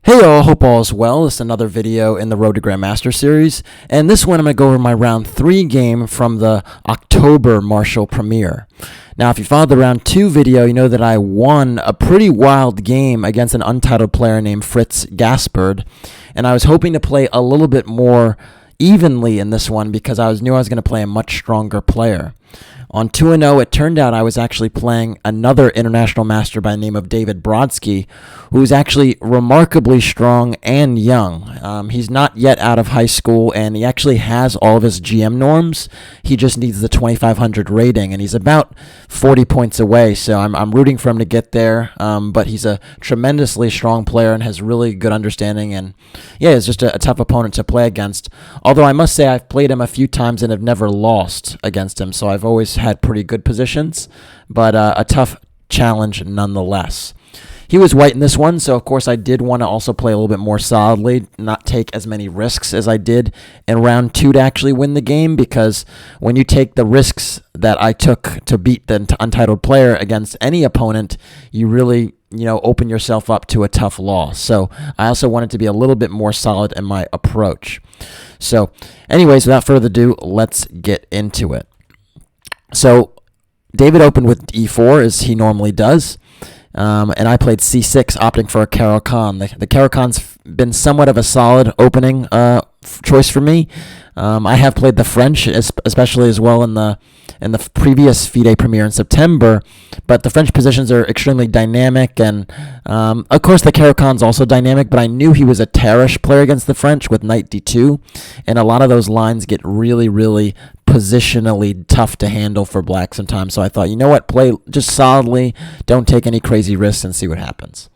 Hey all, hope all is well. This is another video in the Road to Grandmaster series, and this one I'm going to go over my round 3 game from the October Marshall Premier. Now, if you followed the round 2 video, you know that I won a pretty wild game against an untitled player named Fritz Gaspard, and I was hoping to play a little bit more evenly in this one because I knew I was going to play a much stronger player. On 2-0, it turned out I was actually playing another international master by the name of David Brodsky, who's actually remarkably strong and young. He's not yet out of high school, and he actually has all of his GM norms. He just needs the 2,500 rating, and he's about 40 points away, so I'm rooting for him to get there. But he's a tremendously strong player and has really good understanding, and yeah, he's just a tough opponent to play against. Although I must say I've played him a few times and have never lost against him, so I've always had pretty good positions, but a tough challenge nonetheless. He was white in this one, so of course I did want to also play a little bit more solidly, not take as many risks as I did in round 2 to actually win the game, because when you take the risks that I took to beat the untitled player against any opponent, you really open yourself up to a tough loss. So I also wanted to be a little bit more solid in my approach. So anyways, without further ado, let's get into it. So David opened with e4, as he normally does, and I played c6, opting for a Caro-Kann. The Caro-Kann's been somewhat of a solid opening choice for me. I have played the French, especially as well in the previous Fide Premier in September, but the French positions are extremely dynamic, and of course the Caro-Kann's also dynamic, but I knew he was a tearish player against the French with knight d2, and a lot of those lines get really, really positionally tough to handle for black sometimes, so I thought, you know what, play just solidly, don't take any crazy risks, and see what happens.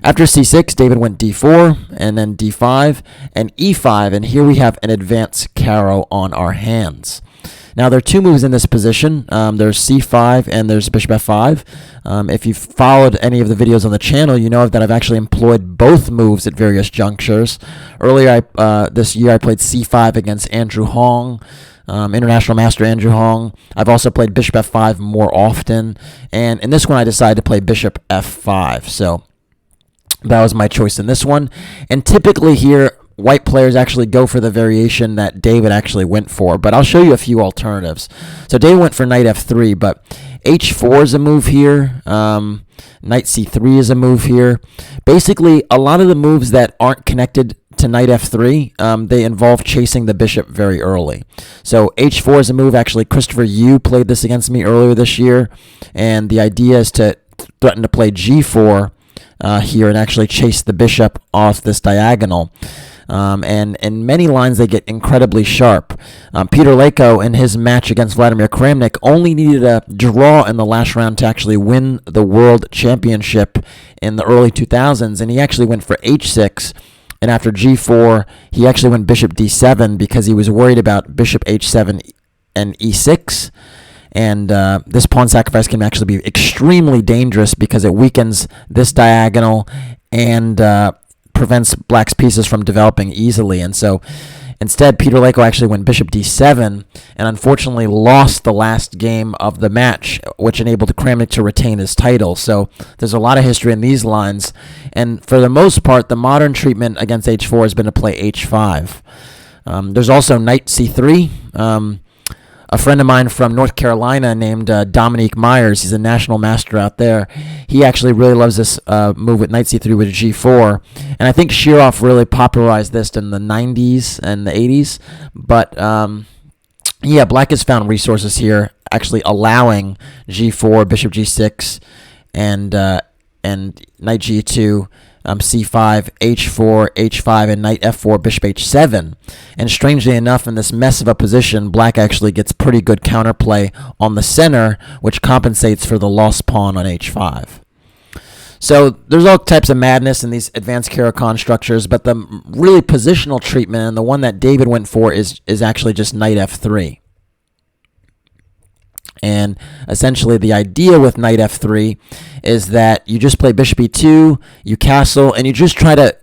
After c6, David went d4, and then d5, and e5, and here we have an advanced Caro on our hands. Now, there are 2 moves in this position. There's c5 and there's bishop f5. If you've followed any of the videos on the channel, you know that I've actually employed both moves at various junctures. Earlier this year, I played c5 against Andrew Hong, International Master Andrew Hong. I've also played bishop f5 more often, and in this one, I decided to play bishop f5. So that was my choice in this one. And typically here, white players actually go for the variation that David actually went for, but I'll show you a few alternatives. So David went for knight f3, but h4 is a move here. Knight c3 is a move here. Basically, a lot of the moves that aren't connected to knight f3, they involve chasing the bishop very early. So h4 is a move. Actually, Christopher Yu played this against me earlier this year, and the idea is to threaten to play g4 here and actually chase the bishop off this diagonal. And in many lines, they get incredibly sharp. Peter Leko, in his match against Vladimir Kramnik, only needed a draw in the last round to actually win the World Championship in the early 2000s, and he actually went for h6, and after g4, he actually went bishop d7 because he was worried about bishop h7 and e6, and this pawn sacrifice can actually be extremely dangerous because it weakens this diagonal and prevents black's pieces from developing easily. And so instead, Peter Leko actually went bishop d7 and unfortunately lost the last game of the match, which enabled Kramnik to retain his title. So there's a lot of history in these lines, and for the most part, the modern treatment against h4 has been to play h5. There's also knight c3. A friend of mine from North Carolina named Dominique Myers, he's a national master out there, he actually really loves this move with knight c3 with g4, and I think Shirov really popularized this in the 90s and the 80s, but yeah, black has found resources here actually allowing g4, bishop g6, and knight g2, c5, h4, h5, and knight f4, bishop h7. And strangely enough, in this mess of a position, black actually gets pretty good counterplay on the center, which compensates for the lost pawn on h5. So there's all types of madness in these advanced Caro-Kann structures, but the really positional treatment, and the one that David went for, is actually just knight f3. And essentially the idea with knight f3 is that you just play bishop e2, you castle, and you just try to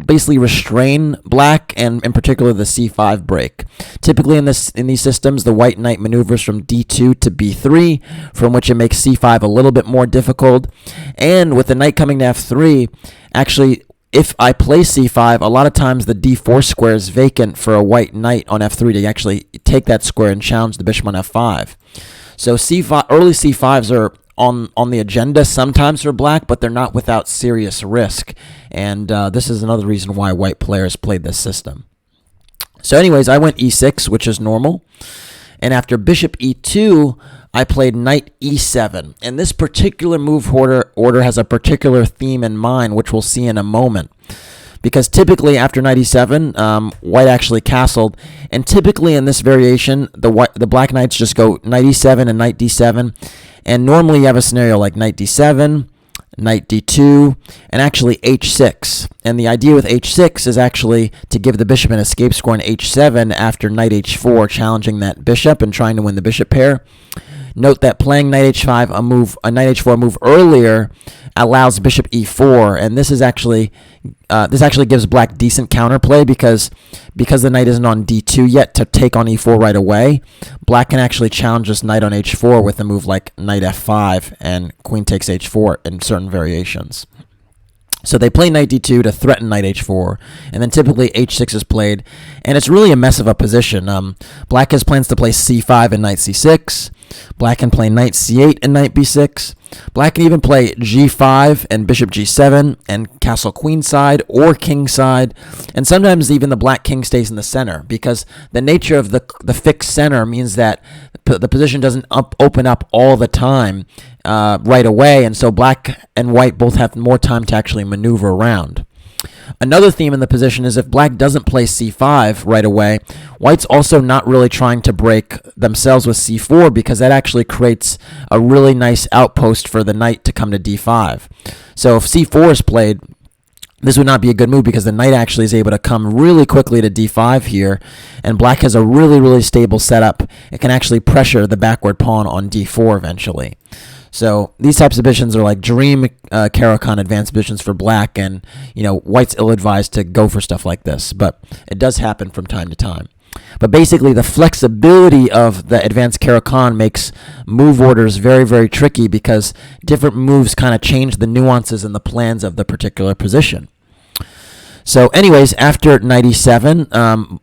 basically restrain black, and in particular the c5 break. Typically in these systems, the white knight maneuvers from d2 to b3, from which it makes c5 a little bit more difficult. And with the knight coming to f3, actually if I play c5, a lot of times the d4 square is vacant for a white knight on f3 to actually take that square and challenge the bishop on f5. So c5, early c5s are on the agenda sometimes for black, but they're not without serious risk. And this is another reason why white players played this system. So anyways, I went e6, which is normal. And after bishop e2, I played knight e7. And this particular move order has a particular theme in mind, which we'll see in a moment. Because typically after knight e7, white actually castled. And typically in this variation, the black knights just go knight e7 and knight d7. And normally you have a scenario like knight d7, knight d2, and actually h6. And the idea with h6 is actually to give the bishop an escape score on h7 after knight h4, challenging that bishop and trying to win the bishop pair. Note that playing knight h5, a knight h4 move earlier, allows bishop e4, and this actually gives black decent counterplay because the knight isn't on d2 yet to take on e4 right away. Black can actually challenge this knight on h4 with a move like knight f5 and queen takes h4 in certain variations. So they play knight d2 to threaten knight h4, and then typically h6 is played, and it's really a mess of a position. Black has plans to play c5 and knight c6. Black can play knight c8 and knight b6. Black can even play g5 and bishop g7 and castle queenside or kingside, and sometimes even the black king stays in the center because the nature of the fixed center means that the position doesn't open up all the time right away, and so black and white both have more time to actually maneuver around. Another theme in the position is if black doesn't play c5 right away, white's also not really trying to break themselves with c4 because that actually creates a really nice outpost for the knight to come to d5. So if c4 is played, this would not be a good move because the knight actually is able to come really quickly to d5 here, and black has a really stable setup. It can actually pressure the backward pawn on d4 eventually. So these types of positions are like dream Caro-Kann advanced positions for black, and white's ill-advised to go for stuff like this, but it does happen from time to time. But basically, the flexibility of the advanced Caro-Kann makes move orders very tricky because different moves kind of change the nuances and the plans of the particular position. So anyways, after knight e7,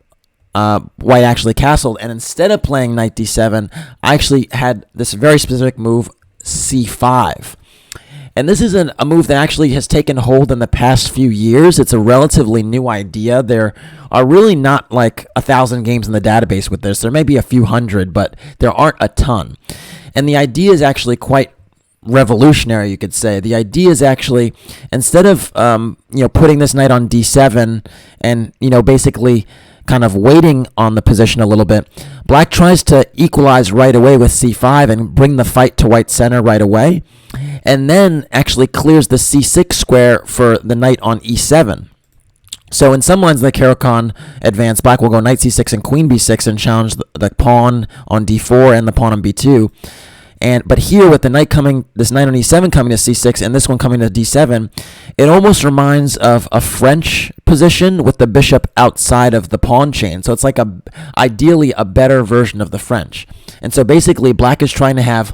white actually castled, and instead of playing knight d7, I actually had this very specific move, c5. And this is a move that actually has taken hold in the past few years. It's a relatively new idea. There are really not like 1,000 games in the database with this. There may be a few hundred, but there aren't a ton. And the idea is actually quite revolutionary, you could say. The idea is actually, instead of putting this knight on d7 and basically kind of waiting on the position a little bit, black tries to equalize right away with c5 and bring the fight to white's center right away, and then actually clears the c6 square for the knight on e7. So in some lines of the Caro-Kann advance, black will go knight c6 and queen b6 and challenge the pawn on d4 and the pawn on b2. But here with the knight coming, this knight on e7 coming to c6 and this one coming to d7, it almost reminds of a French position with the bishop outside of the pawn chain. So it's like ideally a better version of the French. And so basically black is trying to have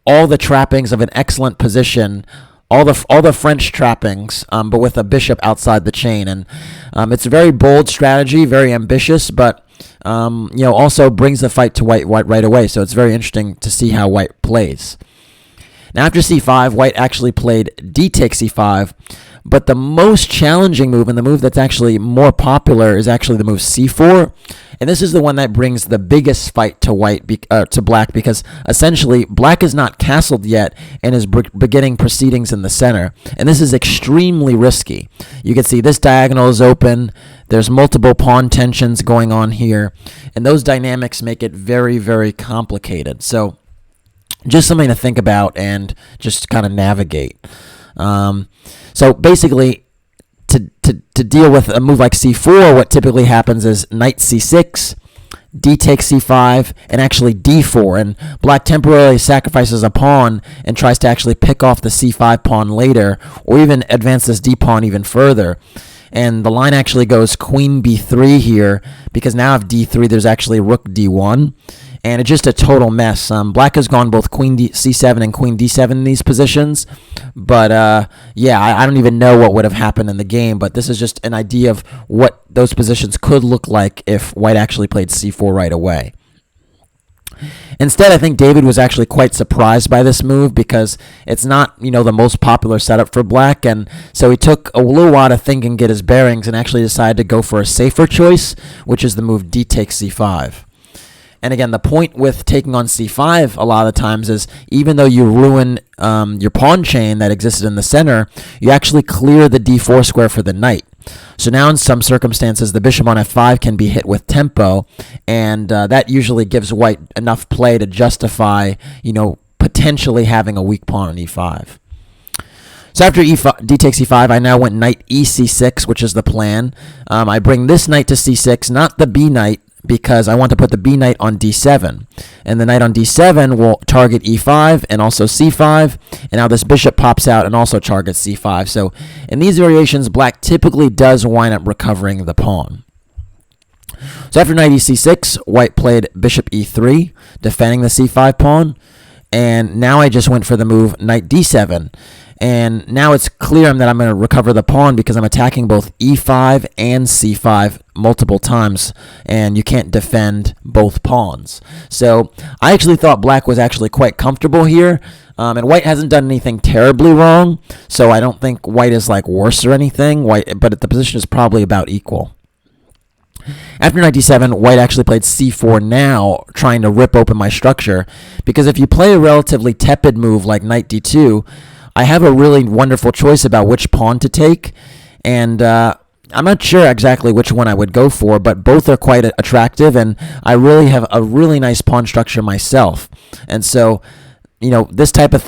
all the trappings of an excellent position, all the French trappings, but with a bishop outside the chain. And it's a very bold strategy, very ambitious, but also brings the fight to white right away. So it's very interesting to see how white plays. Now after c5, white actually played d takes c5, but the most challenging move and the move that's actually more popular is actually the move c4. And this is the one that brings the biggest fight to to black, because essentially black is not castled yet and is beginning proceedings in the center. And this is extremely risky. You can see this diagonal is open. There's multiple pawn tensions going on here. And those dynamics make it very complicated. So just something to think about and just kind of navigate. So basically, to deal with a move like c4, what typically happens is knight c6, d takes c5, and actually d4. And black temporarily sacrifices a pawn and tries to actually pick off the c5 pawn later, or even advance this d pawn even further. And the line actually goes queen b3 here, because now if d3, there's actually rook d1. and it's just a total mess. Black has gone both queen c7 and queen d7 in these positions, but yeah, I don't even know what would have happened in the game, but this is just an idea of what those positions could look like if white actually played c4 right away. Instead, I think David was actually quite surprised by this move because it's not, the most popular setup for black, and so he took a little while to think and get his bearings and actually decided to go for a safer choice, which is the move d takes c5. And again, the point with taking on c5 a lot of the times is even though you ruin your pawn chain that existed in the center, you actually clear the d4 square for the knight. So now in some circumstances, the bishop on f5 can be hit with tempo, and that usually gives white enough play to justify, potentially having a weak pawn on e5. So after d takes e5, I now went knight ec6, which is the plan. I bring this knight to c6, not the b knight, because I want to put the b knight on d7. And the knight on d7 will target e5 and also c5. And now this bishop pops out and also targets c5. So in these variations, black typically does wind up recovering the pawn. So after knight ec6, white played bishop e3, defending the c5 pawn. And now I just went for the move knight d7. And now it's clear that I'm going to recover the pawn because I'm attacking both e5 and c5 multiple times, and you can't defend both pawns. So I actually thought black was actually quite comfortable here, and white hasn't done anything terribly wrong, so I don't think white is worse or anything, but the position is probably about equal. After knight d7, white actually played c4 now, trying to rip open my structure, because if you play a relatively tepid move like knight d2, I have a really wonderful choice about which pawn to take, and I'm not sure exactly which one I would go for, but both are quite attractive, and I really have a really nice pawn structure myself. And so, this type of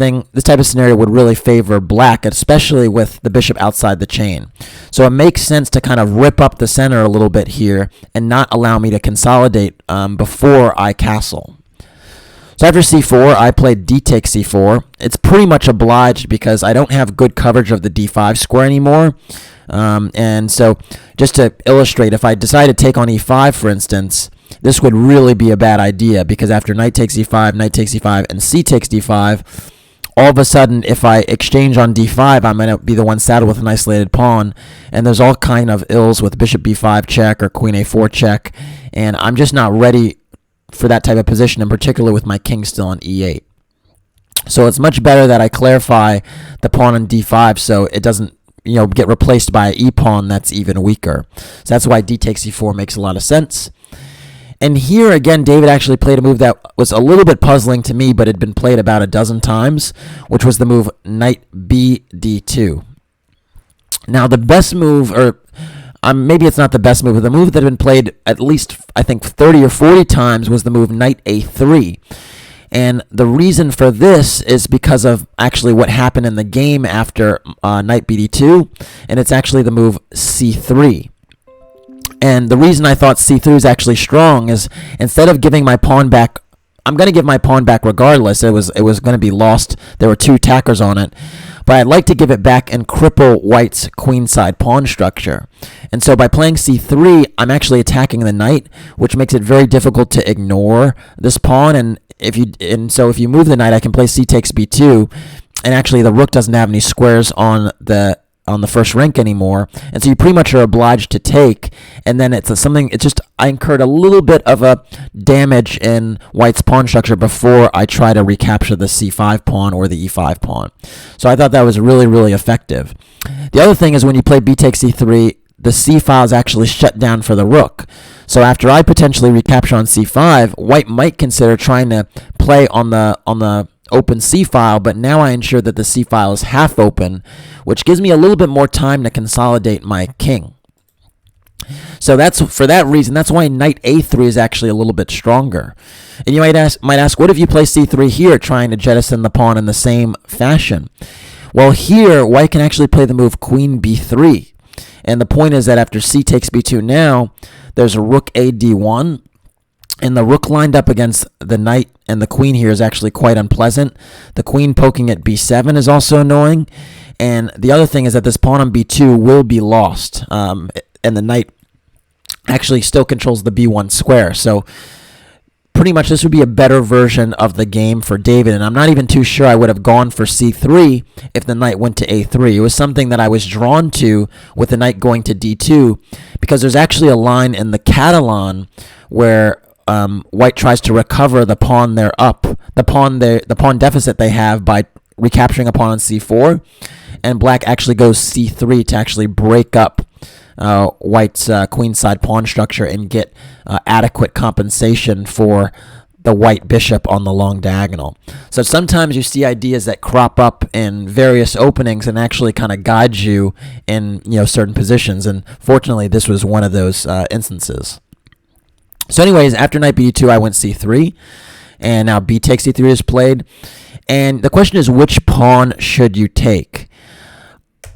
scenario would really favor black, especially with the bishop outside the chain. So it makes sense to kind of rip up the center a little bit here and not allow me to consolidate before I castle. So after c4, I played d takes c4. It's pretty much obliged because I don't have good coverage of the d5 square anymore. And so just to illustrate, if I decide to take on e5, for instance, this would really be a bad idea because after knight takes e5, and c takes d5, all of a sudden, if I exchange on d5, I'm going to be the one saddled with an isolated pawn, and there's all kind of ills with bishop b5 check or queen a4 check, and I'm just not ready for that type of position, in particular with my king still on e8. So it's much better that I clarify the pawn on d5 so it doesn't get replaced by an e-pawn that's even weaker. So that's why d takes e4 makes a lot of sense. And here again, David actually played a move that was a little bit puzzling to me, but had been played about a dozen times, which was the move knight b d2. Now the best move, or maybe it's not the best move, but the move that had been played at least, I think, 30 or 40 times was the move knight a3. And the reason for this is because of actually what happened in the game after knight bd2, and it's actually the move c3. And the reason I thought c3 is actually strong is instead of giving my pawn back, I'm going to give my pawn back regardless. It was going to be lost. There were two attackers on it. But I'd like to give it back and cripple white's queenside pawn structure. And so by playing c3, I'm actually attacking the knight, which makes it very difficult to ignore this pawn. And so if you move the knight, I can play c takes b2, and actually the rook doesn't have any squares on the first rank anymore, and so you pretty much are obliged to take, and then I incurred a little bit of a damage in white's pawn structure before I try to recapture the c5 pawn or the e5 pawn. So I thought that was really, really effective. The other thing is when you play b takes e3, the c file is actually shut down for the rook. So after I potentially recapture on c5, white might consider trying to play on the open c file, but now I ensure that the c file is half open, which gives me a little bit more time to consolidate my king. So for that reason, that's why knight a3 is actually a little bit stronger. And you might ask, what if you play c3 here, trying to jettison the pawn in the same fashion? Well, here white can actually play the move queen b3. And the point is that after c takes b2 now, there's a rook a d1, and the rook lined up against the knight and the queen here is actually quite unpleasant. The queen poking at b7 is also annoying. And the other thing is that this pawn on b2 will be lost, and the knight actually still controls the b1 square. So pretty much this would be a better version of the game for David, and I'm not even too sure I would have gone for c3 if the knight went to a3. It was something that I was drawn to with the knight going to d2, because there's actually a line in the Catalan where White tries to recover the pawn they're up, the pawn deficit they have by recapturing a pawn on c4, and Black actually goes c3 to actually break up White's queenside pawn structure and get adequate compensation for the white bishop on the long diagonal. So sometimes you see ideas that crop up in various openings and actually kind of guide you in certain positions, and fortunately this was one of those instances. So anyways, after knight b2, I went c3, and now b takes c3 is played, and the question is, which pawn should you take?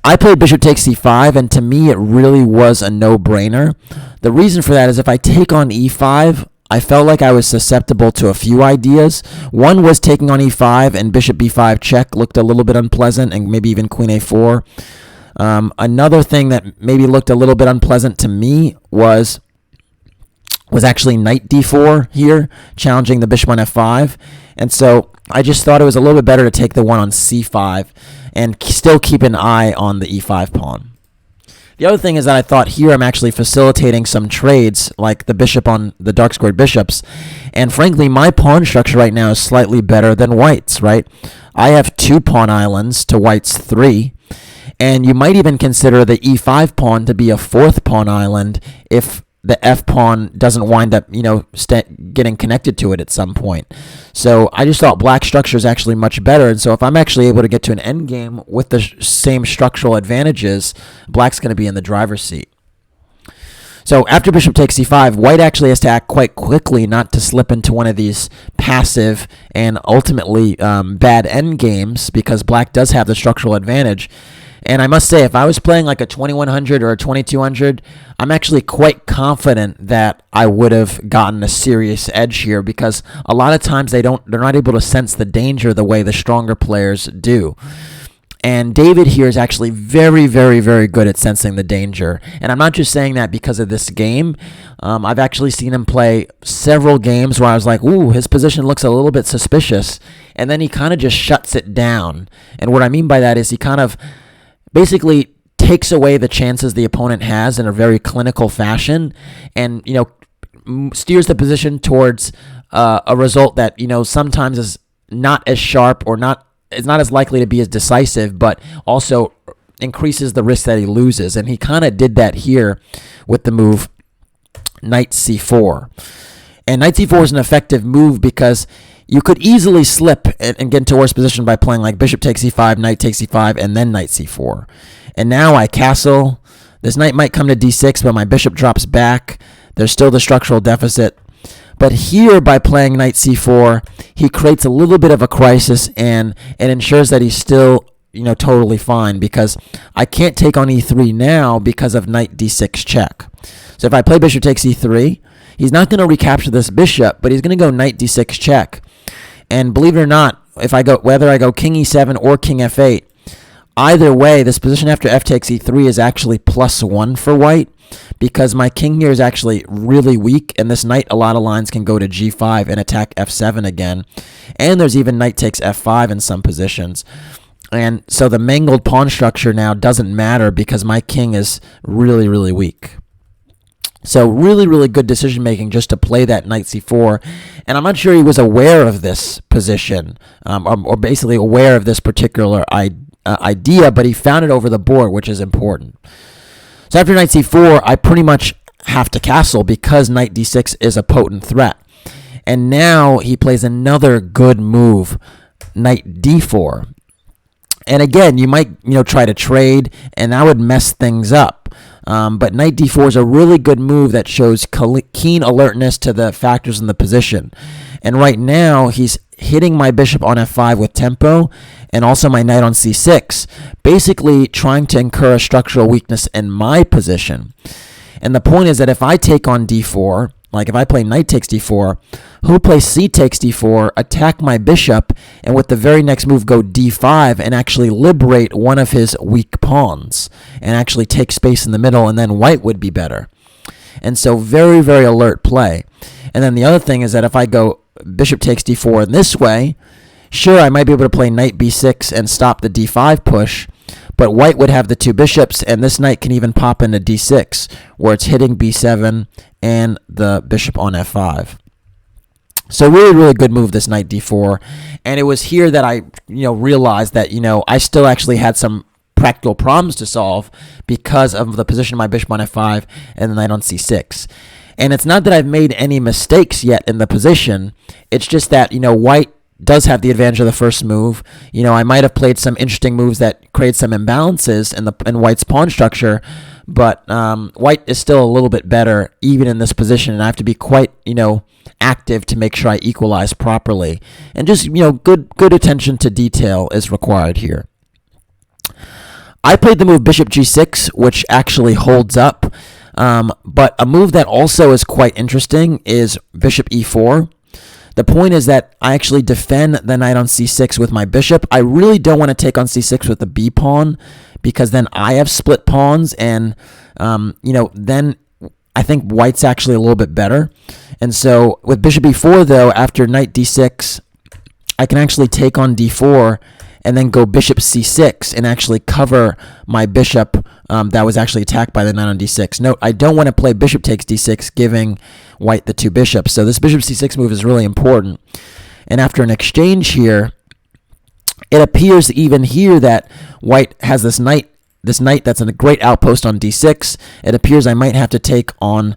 I played bishop takes c5, and to me it really was a no-brainer. The reason for that is if I take on e5, I felt like I was susceptible to a few ideas. One was taking on e5 and bishop b5 check looked a little bit unpleasant, and maybe even queen a4. Another thing that maybe looked a little bit unpleasant to me was actually knight d4 here, challenging the bishop on f5. And so I just thought it was a little bit better to take the one on c5 and still keep an eye on the e5 pawn. The other thing is that I thought here I'm actually facilitating some trades, like the bishop on the dark squared bishops. And frankly, my pawn structure right now is slightly better than White's, right? I have 2 pawn islands to White's 3. And you might even consider the e5 pawn to be a 4th pawn island if the f pawn doesn't wind up, getting connected to it at some point. So I just thought Black's structure is actually much better. And so if I'm actually able to get to an endgame with the same structural advantages, Black's going to be in the driver's seat. So after bishop takes c5, White actually has to act quite quickly not to slip into one of these passive and ultimately bad endgames, because Black does have the structural advantage. And I must say, if I was playing like a 2100 or a 2200, I'm actually quite confident that I would have gotten a serious edge here, because a lot of times they're not able to sense the danger the way the stronger players do. And David here is actually very, very, very good at sensing the danger. And I'm not just saying that because of this game. I've actually seen him play several games where I was like, ooh, his position looks a little bit suspicious. And then he kind of just shuts it down. And what I mean by that is he kind of basically takes away the chances the opponent has in a very clinical fashion, and steers the position towards a result that sometimes is not as sharp or is not as likely to be as decisive, but also increases the risk that he loses. And he kind of did that here with the move knight c4. And knight c4 is an effective move because you could easily slip and get into a worse position by playing like bishop takes c5, knight takes c5, and then knight c4. And now I castle. This knight might come to d6, but my bishop drops back. There's still the structural deficit. But here, by playing knight c4, he creates a little bit of a crisis, and it ensures that he's still totally fine, because I can't take on e3 now because of knight d6 check. So if I play bishop takes e3, he's not going to recapture this bishop, but he's going to go knight d6 check. And believe it or not, whether I go king e7 or king f8, either way, this position after f takes e3 is actually +1 for White, because my king here is actually really weak, and this knight, a lot of lines can go to g5 and attack f7 again. And there's even knight takes f5 in some positions. And so the mangled pawn structure now doesn't matter because my king is really, really weak. So really, really good decision-making just to play that knight c4. And I'm not sure he was aware of this position, or basically aware of this particular idea, but he found it over the board, which is important. So after knight c4, I pretty much have to castle because knight d6 is a potent threat. And now he plays another good move, knight d4. And again, you might try to trade, and that would mess things up. But knight d4 is a really good move that shows keen alertness to the factors in the position. And right now, he's hitting my bishop on f5 with tempo, and also my knight on c6, basically trying to incur a structural weakness in my position. And the point is that if I take on d4, like if I play knight takes d4, he'll play c takes d4, attack my bishop, and with the very next move go d5 and actually liberate one of his weak pawns and actually take space in the middle, and then White would be better. And so very, very alert play. And then the other thing is that if I go bishop takes d4 in this way, sure, I might be able to play knight b6 and stop the d5 push, but white would have the two bishops, and this knight can even pop into d6, where it's hitting b7 and the bishop on f5. So really, really good move, this knight d4. And it was here that I, realized that, I still actually had some practical problems to solve because of the position of my bishop on f5 and the knight on c6. And it's not that I've made any mistakes yet in the position. It's just that, white does have the advantage of the first move. I might have played some interesting moves that create some imbalances in white's pawn structure, but white is still a little bit better even in this position, and I have to be quite, active to make sure I equalize properly. And just, good attention to detail is required here. I played the move bishop g6, which actually holds up, but a move that also is quite interesting is bishop e4. The point is that I actually defend the knight on c6 with my bishop. I really don't want to take on c6 with the b pawn, because then I have split pawns, and then I think white's actually a little bit better. And so with bishop e4, though, after knight d6, I can actually take on d4 and then go bishop c6 and actually cover my bishop that was actually attacked by the knight on d6. Note, I don't want to play bishop takes d6, giving white the two bishops. So this bishop c6 move is really important. And after an exchange here, it appears even here that white has this knight that's in a great outpost on d6. It appears I might have to take on,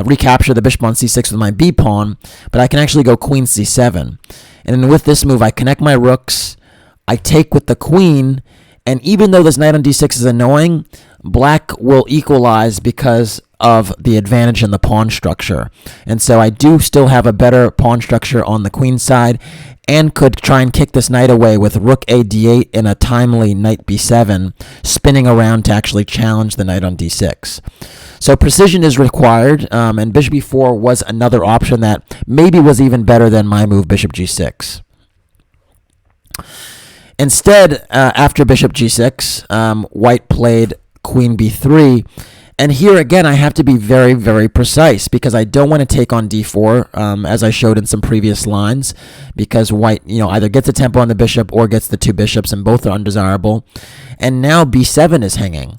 recapture the bishop on c6 with my b pawn, but I can actually go queen c7. And then with this move, I connect my rooks, I take with the queen, and even though this knight on d6 is annoying, black will equalize because of the advantage in the pawn structure. And so I do still have a better pawn structure on the queen side, and could try and kick this knight away with rook a d8 and a timely knight b7, spinning around to actually challenge the knight on d6. So precision is required, and bishop e4 was another option that maybe was even better than my move bishop g6. Instead, after bishop g6, white played queen b3, and here again I have to be very, very precise, because I don't want to take on d4, as I showed in some previous lines, because white either gets a tempo on the bishop or gets the two bishops, and both are undesirable. And now b7 is hanging,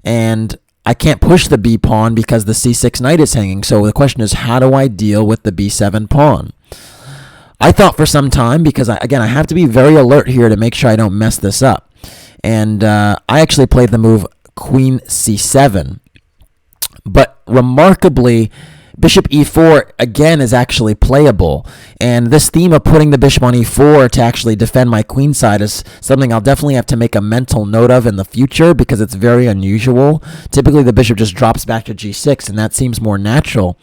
and I can't push the b pawn because the c6 knight is hanging. So the question is, how do I deal with the b7 pawn? I thought for some time, because I have to be very alert here to make sure I don't mess this up. And I actually played the move queen c7. But remarkably, bishop e4 again is actually playable, and this theme of putting the bishop on e4 to actually defend my queen side is something I'll definitely have to make a mental note of in the future, because it's very unusual. Typically the bishop just drops back to g6, and that seems more natural,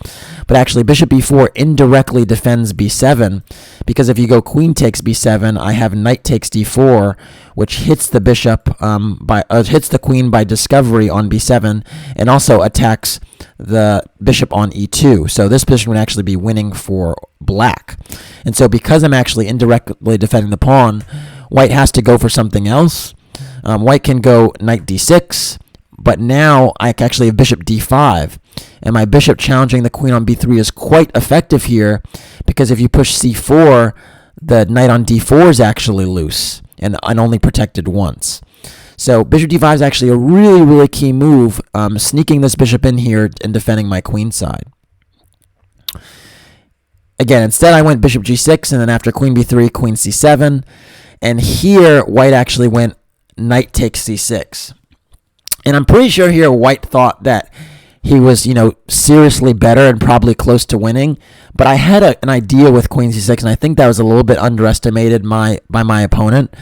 but actually bishop e4 indirectly defends b7, because if you go queen takes b7, I have knight takes d4, which hits the bishop hits the queen by discovery on b7, and also attacks the bishop on e2. So this position would actually be winning for black. And so because I'm actually indirectly defending the pawn, white has to go for something else. White can go knight d6, but now I actually have bishop d5. And my bishop challenging the queen on b3 is quite effective here, because if you push c4, the knight on d4 is actually loose and only protected once. So bishop d5 is actually a really, really key move, sneaking this bishop in here and defending my queen side. Again, instead I went bishop g6, and then after queen b3, queen c7. And here, white actually went knight takes c6. And I'm pretty sure here white thought that he was, seriously better and probably close to winning. But I had an idea with queen c6, and I think that was a little bit underestimated by my opponent.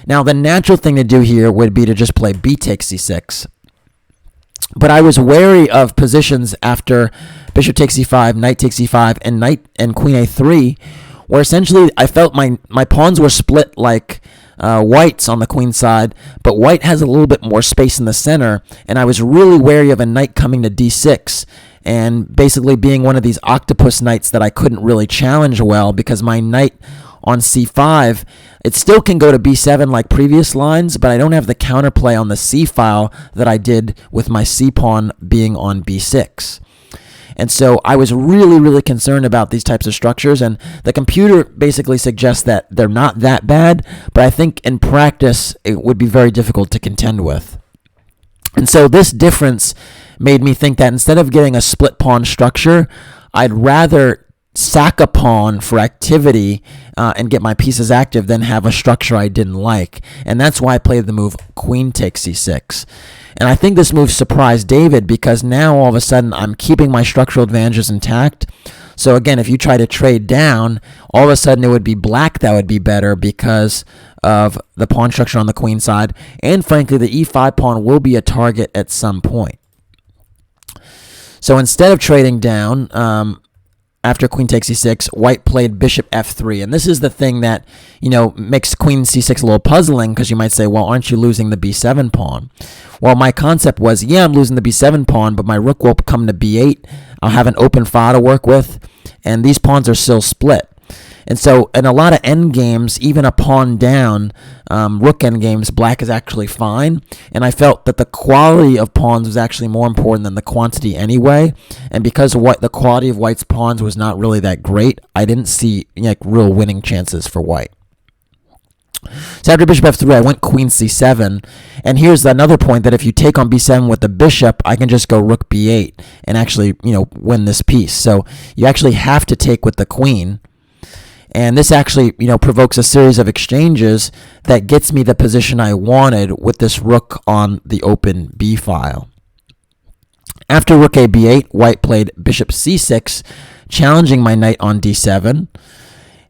Now, the natural thing to do here would be to just play b takes c6. But I was wary of positions after bishop takes e5, knight takes e5, and queen a3, where essentially I felt my pawns were split like white's on the queen side, but white has a little bit more space in the center, and I was really wary of a knight coming to d6, and basically being one of these octopus knights that I couldn't really challenge well, because my knight on c5, it still can go to b7 like previous lines, but I don't have the counterplay on the c file that I did with my c pawn being on b6. And so I was really, really concerned about these types of structures, and the computer basically suggests that they're not that bad, but I think in practice it would be very difficult to contend with. And so this difference made me think that instead of getting a split pawn structure, I'd rather sack a pawn for activity and get my pieces active than have a structure I didn't like. And that's why I played the move queen takes c6. And I think this move surprised David because now all of a sudden I'm keeping my structural advantages intact. So again, if you try to trade down, all of a sudden it would be black that would be better because of the pawn structure on the queen side. And frankly, the e5 pawn will be a target at some point. So instead of trading down, after queen takes c6, white played bishop f3. And this is the thing that, makes queen c6 a little puzzling because you might say, well, aren't you losing the b7 pawn? Well, my concept was, yeah, I'm losing the b7 pawn, but my rook will come to b8. I'll have an open file to work with, and these pawns are still split. And so in a lot of endgames, even a pawn down, rook endgames, black is actually fine. And I felt that the quality of pawns was actually more important than the quantity anyway. And because the quality of white's pawns was not really that great, I didn't see real winning chances for white. So after bishop f3, I went queen c7. And here's another point that if you take on b7 with the bishop, I can just go rook b8 and actually, win this piece. So you actually have to take with the queen. And this actually, provokes a series of exchanges that gets me the position I wanted with this rook on the open b file. After rook a b8, white played bishop c6, challenging my knight on d7.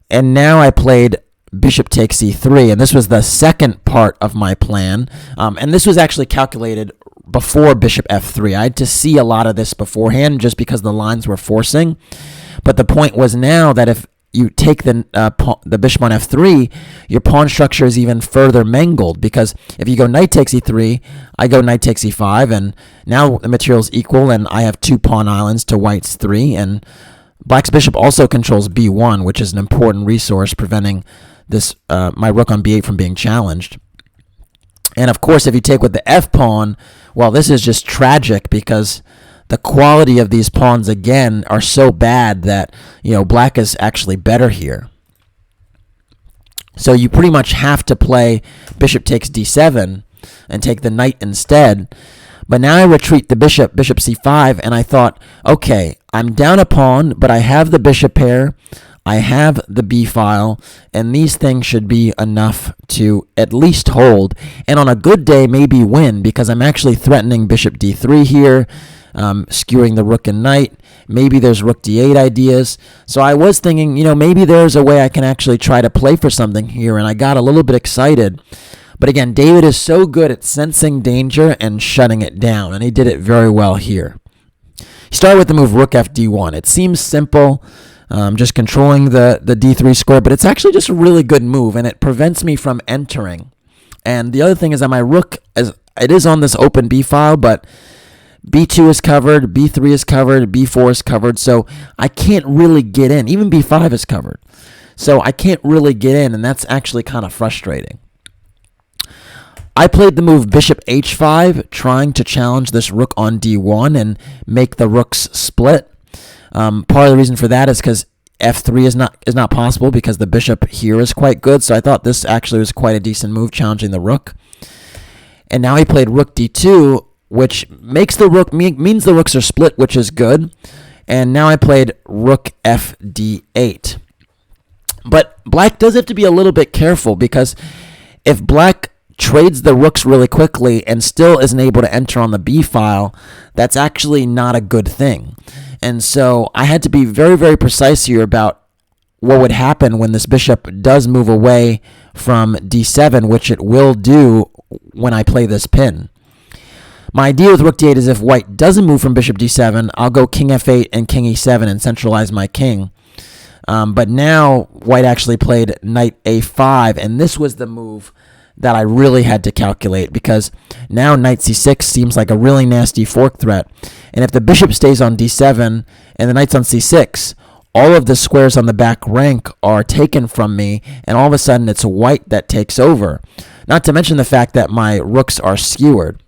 And now I played bishop takes c3, and this was the second part of my plan. And this was actually calculated before bishop f3. I had to see a lot of this beforehand just because the lines were forcing. But the point was now that if you take the bishop on f3, your pawn structure is even further mangled, because if you go knight takes e3, I go knight takes e5, and now the material is equal, and I have 2 pawn islands to white's 3, and black's bishop also controls b1, which is an important resource preventing this my rook on b8 from being challenged. And of course, if you take with the f pawn, well, this is just tragic because the quality of these pawns, again, are so bad that, black is actually better here. So you pretty much have to play bishop takes d7 and take the knight instead. But now I retreat the bishop c5, and I thought, okay, I'm down a pawn, but I have the bishop pair, I have the b file, and these things should be enough to at least hold, and on a good day maybe win, because I'm actually threatening bishop d3 here, skewing the rook and knight. Maybe there's rook d8 ideas. So I was thinking, maybe there's a way I can actually try to play for something here, and I got a little bit excited. But again, David is so good at sensing danger and shutting it down, and he did it very well here. He started with the move rook f d1. It seems simple, just controlling the d3 square, but it's actually just a really good move, and it prevents me from entering. And the other thing is that my rook, it is on this open b file, but b2 is covered, b3 is covered, b4 is covered, so I can't really get in. Even b5 is covered. So I can't really get in, and that's actually kind of frustrating. I played the move bishop h5, trying to challenge this rook on d1 and make the rooks split. Part of the reason for that is because f3 is not possible because the bishop here is quite good, so I thought this actually was quite a decent move, challenging the rook. And now he played rook d2, which makes the rook means the rooks are split, which is good. And now I played rook f d8. But black does have to be a little bit careful, because if black trades the rooks really quickly and still isn't able to enter on the b file, that's actually not a good thing. And so I had to be very, very precise here about what would happen when this bishop does move away from d7, which it will do when I play this pin. My idea with rook d8 is if white doesn't move from bishop d7, I'll go king f8 and king e7 and centralize my king. But now white actually played knight a5, and this was the move that I really had to calculate, because now knight c6 seems like a really nasty fork threat. And if the bishop stays on d7 and the knight's on c6, all of the squares on the back rank are taken from me, and all of a sudden it's white that takes over. Not to mention the fact that my rooks are skewered.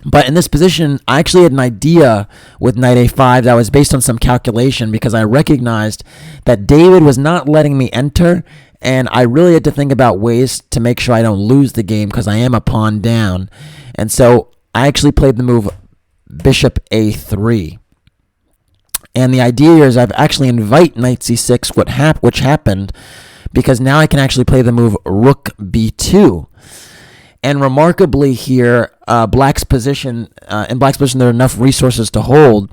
But in this position, I actually had an idea with knight a5 that was based on some calculation, because I recognized that David was not letting me enter, and I really had to think about ways to make sure I don't lose the game because I am a pawn down. And so I actually played the move bishop a3. And the idea here is I've actually invite knight c6, which happened, because now I can actually play the move rook b2. And remarkably here, in Black's position, there are enough resources to hold,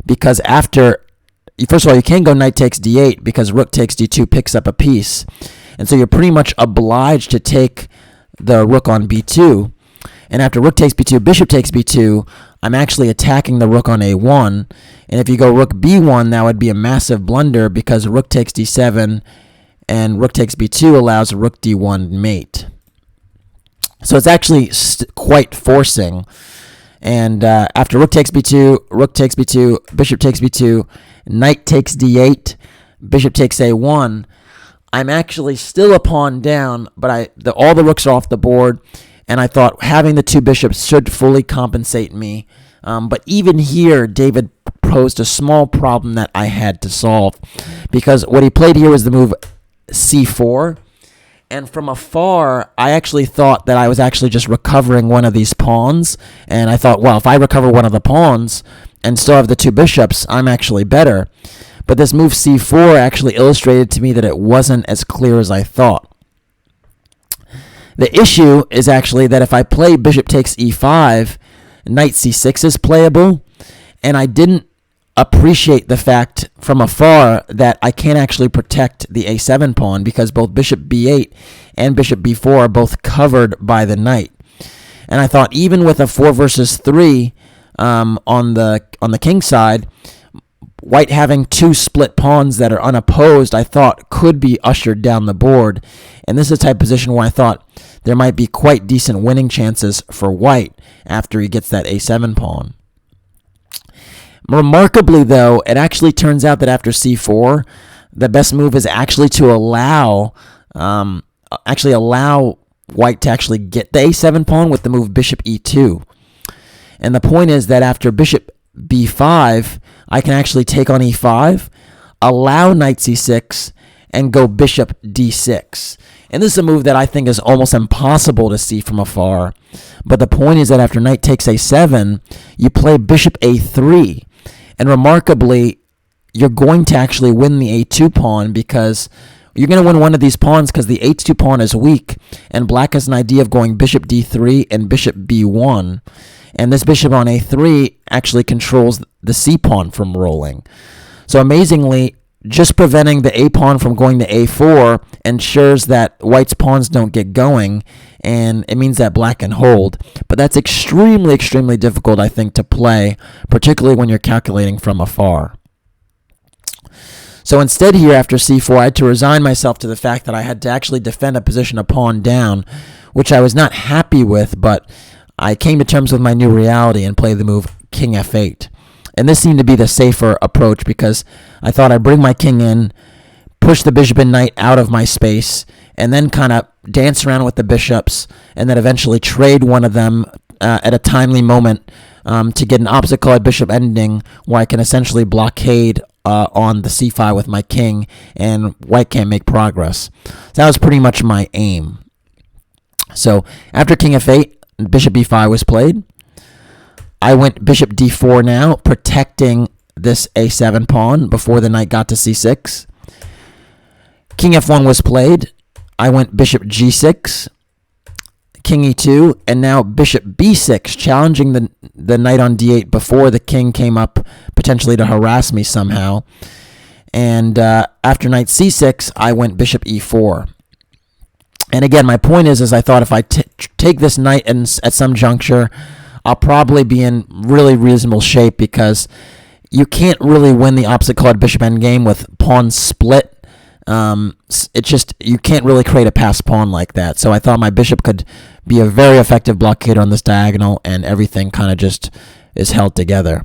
because after, first of all, you can't go knight takes d8 because rook takes d2 picks up a piece. And so you're pretty much obliged to take the rook on b2. And after rook takes b2, bishop takes b2, I'm actually attacking the rook on a1. And if you go rook b1, that would be a massive blunder, because rook takes d7 and rook takes b2 allows rook d1 mate. So it's actually quite forcing. And after rook takes b2, bishop takes b2, knight takes d8, bishop takes a1, I'm actually still a pawn down, but all the rooks are off the board, and I thought having the two bishops should fully compensate me. But even here, David posed a small problem that I had to solve, because what he played here was the move c4. And from afar, I actually thought that I was actually just recovering one of these pawns. And I thought, well, if I recover one of the pawns and still have the two bishops, I'm actually better. But this move c4 actually illustrated to me that it wasn't as clear as I thought. The issue is actually that if I play bishop takes e5, knight c6 is playable. And I didn't appreciate the fact from afar that I can't actually protect the a7 pawn, because both bishop b8 and bishop b4 are both covered by the knight. And I thought even with a 4 versus 3 on the king side, white having two split pawns that are unopposed, I thought could be ushered down the board. And this is the type of position where I thought there might be quite decent winning chances for white after he gets that a7 pawn. Remarkably, though, it actually turns out that after c4, the best move is actually to allow white to actually get the a7 pawn with the move bishop e2. And the point is that after bishop b5, I can actually take on e5, allow knight c6, and go bishop d6. And this is a move that I think is almost impossible to see from afar. But the point is that after knight takes a7, you play bishop a3. And remarkably, you're going to actually win the a2 pawn, because you're going to win one of these pawns because the h2 pawn is weak, and black has an idea of going bishop d3 and bishop b1. And this bishop on a3 actually controls the c pawn from rolling. So amazingly, just preventing the a pawn from going to a4 ensures that white's pawns don't get going, and it means that black can hold. But that's extremely, extremely difficult, I think, to play, particularly when you're calculating from afar. So instead here, after c4, I had to resign myself to the fact that I had to actually defend a position a pawn down, which I was not happy with, but I came to terms with my new reality and played the move king f8. And this seemed to be the safer approach, because I thought I'd bring my king in, push the bishop and knight out of my space, and then kind of dance around with the bishops, and then eventually trade one of them at a timely moment to get an opposite colored bishop ending where I can essentially blockade on the c file with my king, and white can't make progress. So that was pretty much my aim. So after king f8, bishop b5 was played. I went bishop d4 now, protecting this a7 pawn before the knight got to c6. King f1 was played. I went bishop g6, king e2, and now bishop b6, challenging the knight on d8 before the king came up potentially to harass me somehow. And after knight c6, I went bishop e4. And again, my point is I thought if I take this knight at some juncture, I'll probably be in really reasonable shape, because you can't really win the opposite colored bishop endgame with pawn split. It's just, you can't really create a passed pawn like that. So I thought my bishop could be a very effective blockader on this diagonal, and everything kind of just is held together.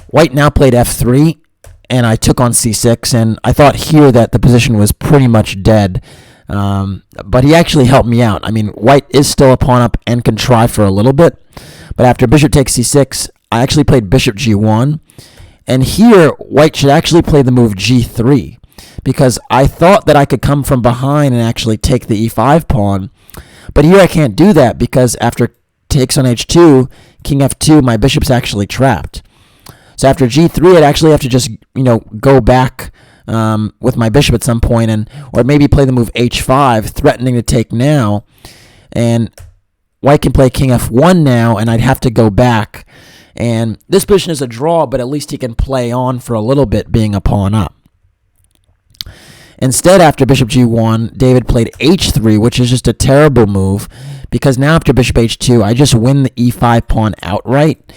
White now played f3, and I took on c6, and I thought here that the position was pretty much dead. But he actually helped me out. I mean, white is still a pawn up and can try for a little bit, But after bishop takes c6, I actually played bishop g1. And here, white should actually play the move g3, because I thought that I could come from behind and actually take the e5 pawn. But here I can't do that, because after takes on h2, king f2, my bishop's actually trapped. So after g3, I'd actually have to just, go back with my bishop at some point, or maybe play the move h5, threatening to take now. And white can play king f1 now, and I'd have to go back. And this position is a draw, but at least he can play on for a little bit, being a pawn up. Instead, after bishop g1, David played h3, which is just a terrible move, because now after bishop h2, I just win the e5 pawn outright.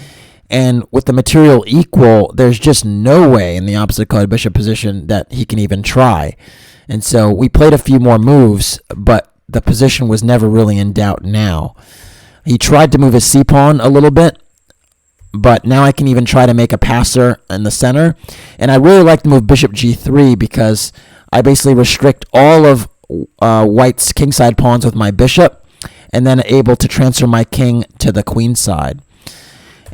And with the material equal, there's just no way in the opposite colored bishop position that he can even try. And so we played a few more moves, but the position was never really in doubt now. He tried to move his c-pawn a little bit, but now I can even try to make a passer in the center. And I really like to move bishop g3, because I basically restrict all of white's kingside pawns with my bishop, and then able to transfer my king to the queen side.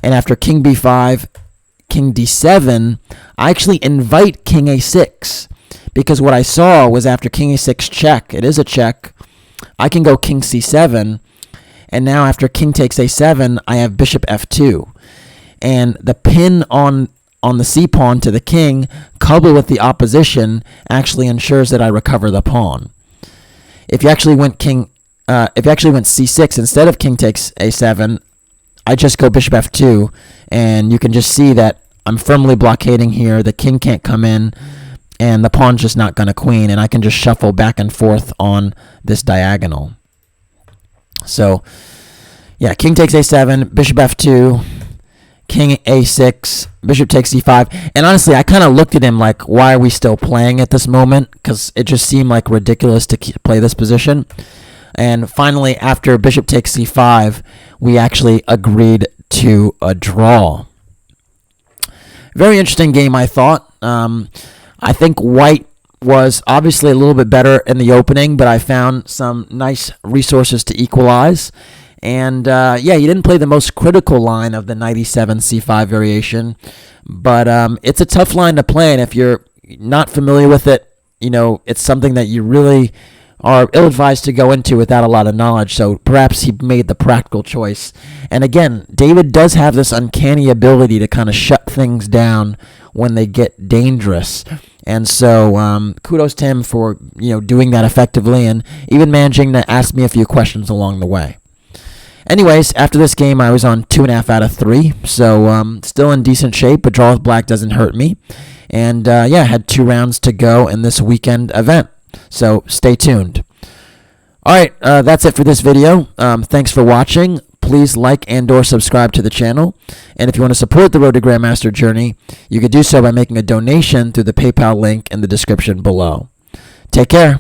And after king b5, king d7, I actually invite king a6, because what I saw was after king a6 check, it is a check, I can go king c7, and now after king takes a7, I have bishop f2. And the pin on the c-pawn to the king, coupled with the opposition, actually ensures that I recover the pawn. If you actually went c6 instead of king takes a7, I just go bishop f2, and you can just see that I'm firmly blockading here. The king can't come in, and the pawn's just not going to queen, and I can just shuffle back and forth on this diagonal. So, yeah, king takes a7, bishop f2, king a6, bishop takes e5. And honestly, I kind of looked at him like, why are we still playing at this moment? Because it just seemed like ridiculous to play this position. And finally, after bishop takes c5, we actually agreed to a draw. Very interesting game, I thought. I think white was obviously a little bit better in the opening, but I found some nice resources to equalize. And yeah, he didn't play the most critical line of the knight e7 c5 variation, but it's a tough line to play, and if you're not familiar with it, it's something that you really are ill-advised to go into without a lot of knowledge. So perhaps he made the practical choice. And again, David does have this uncanny ability to kind of shut things down when they get dangerous. And so kudos to him for doing that effectively, and even managing to ask me a few questions along the way. Anyways, after this game, I was on 2.5 out of 3, so still in decent shape, but draw with black doesn't hurt me. And yeah, I had 2 rounds to go in this weekend event, so stay tuned. Alright, that's it for this video. Thanks for watching. Please like and or subscribe to the channel. And if you want to support the Road to Grandmaster journey, you can do so by making a donation through the PayPal link in the description below. Take care.